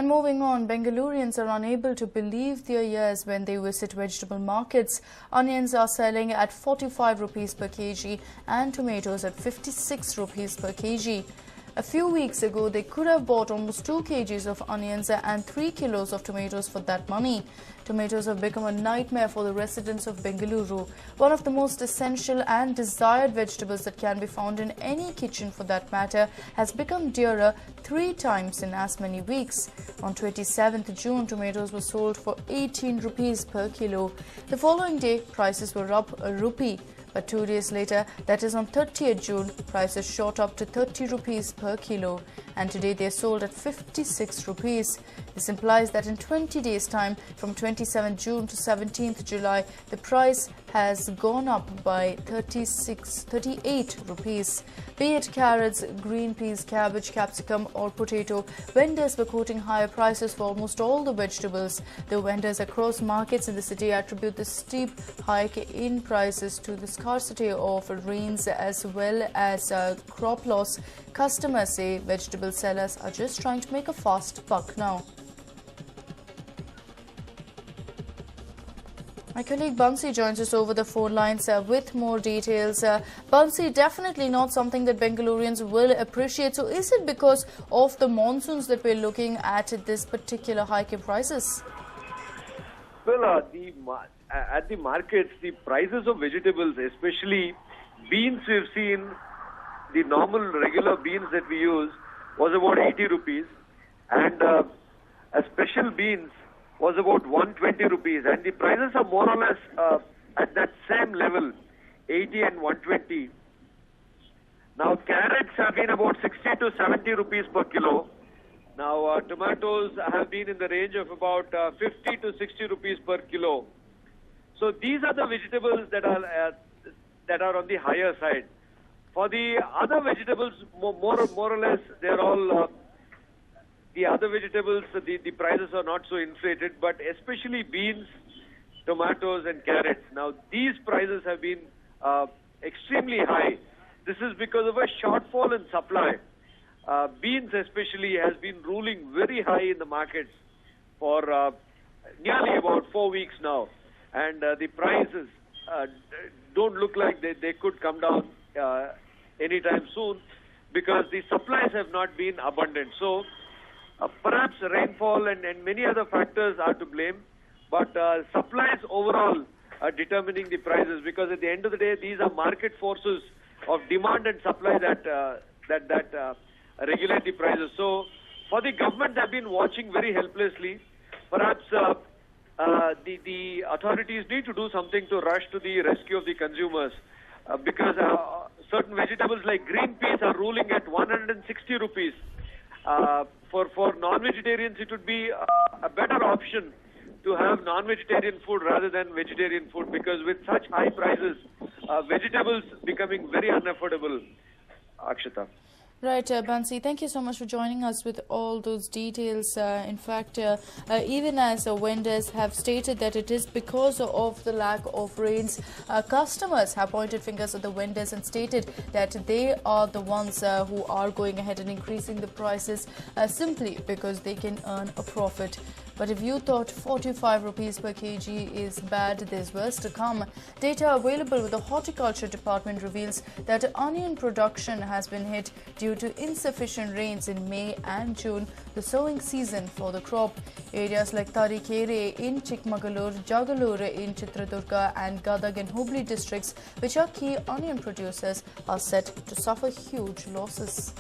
And moving on, Bengalureans are unable to believe their ears when they visit vegetable markets. Onions are selling at 45 rupees per kg and tomatoes at 56 rupees per kg. A few weeks ago, they could have bought almost 2 kgs of onions and 3 kilos of tomatoes for that money. Tomatoes have become a nightmare for the residents of Bengaluru. One of the most essential and desired vegetables that can be found in any kitchen for that matter has become dearer 3 times in as many weeks. On 27th June, tomatoes were sold for 18 rupees per kilo. The following day, prices were up a rupee. But 2 days later, that is on 30th June, prices shot up to 30 rupees per kilo. And today they are sold at 56 rupees. This implies that in 20 days' time, from 27th June to 17th July, the price has gone up by 38 rupees. Be it carrots, green peas, cabbage, capsicum or potato, vendors were quoting higher prices for almost all the vegetables. The vendors across markets in the city attribute the steep hike in prices to the scarcity of rains as well as crop loss. Customers say vegetable sellers are just trying to make a fast buck now. My colleague Bansi joins us over the phone lines with more details. Bansi, definitely not something that Bengalureans will appreciate. So is it because of the monsoons that we're looking at this particular hike in prices? Well, at the markets, the prices of vegetables, especially beans, we've seen the normal regular beans that we use was about 80 rupees and a special beans was about 120 rupees, and the prices are more or less at that same level, 80 and 120. Now carrots have been about 60 to 70 rupees per kilo. Now tomatoes have been in the range of about 50 to 60 rupees per kilo. So these are the vegetables that are on the higher side. For the other vegetables, more or less, they're all the other vegetables, the prices are not so inflated, but especially beans, tomatoes and carrots. Now these prices have been extremely high. This is because of a shortfall in supply. Beans especially has been ruling very high in the markets for nearly about 4 weeks now. And the prices don't look like they could come down anytime soon because the supplies have not been abundant. So perhaps rainfall and many other factors are to blame, but supplies overall are determining the prices because at the end of the day, these are market forces of demand and supply that regulate the prices. So for the government, they've been watching very helplessly. Perhaps the authorities need to do something to rush to the rescue of the consumers because certain vegetables like green peas are ruling at 160 rupees. For non-vegetarians, it would be a better option to have non-vegetarian food rather than vegetarian food because with such high prices, vegetables becoming very unaffordable. Akshata. Right, Bansi, thank you so much for joining us with all those details. In fact, even as vendors have stated that it is because of the lack of rains, customers have pointed fingers at the vendors and stated that they are the ones who are going ahead and increasing the prices simply because they can earn a profit. But if you thought 45 rupees per kg is bad, there's worse to come. Data available with the Horticulture Department reveals that onion production has been hit due to insufficient rains in May and June, the sowing season for the crop. Areas like Tarikere in Chikmagalur, Jagalur in Chitradurga and Gadag and Hubli districts, which are key onion producers, are set to suffer huge losses.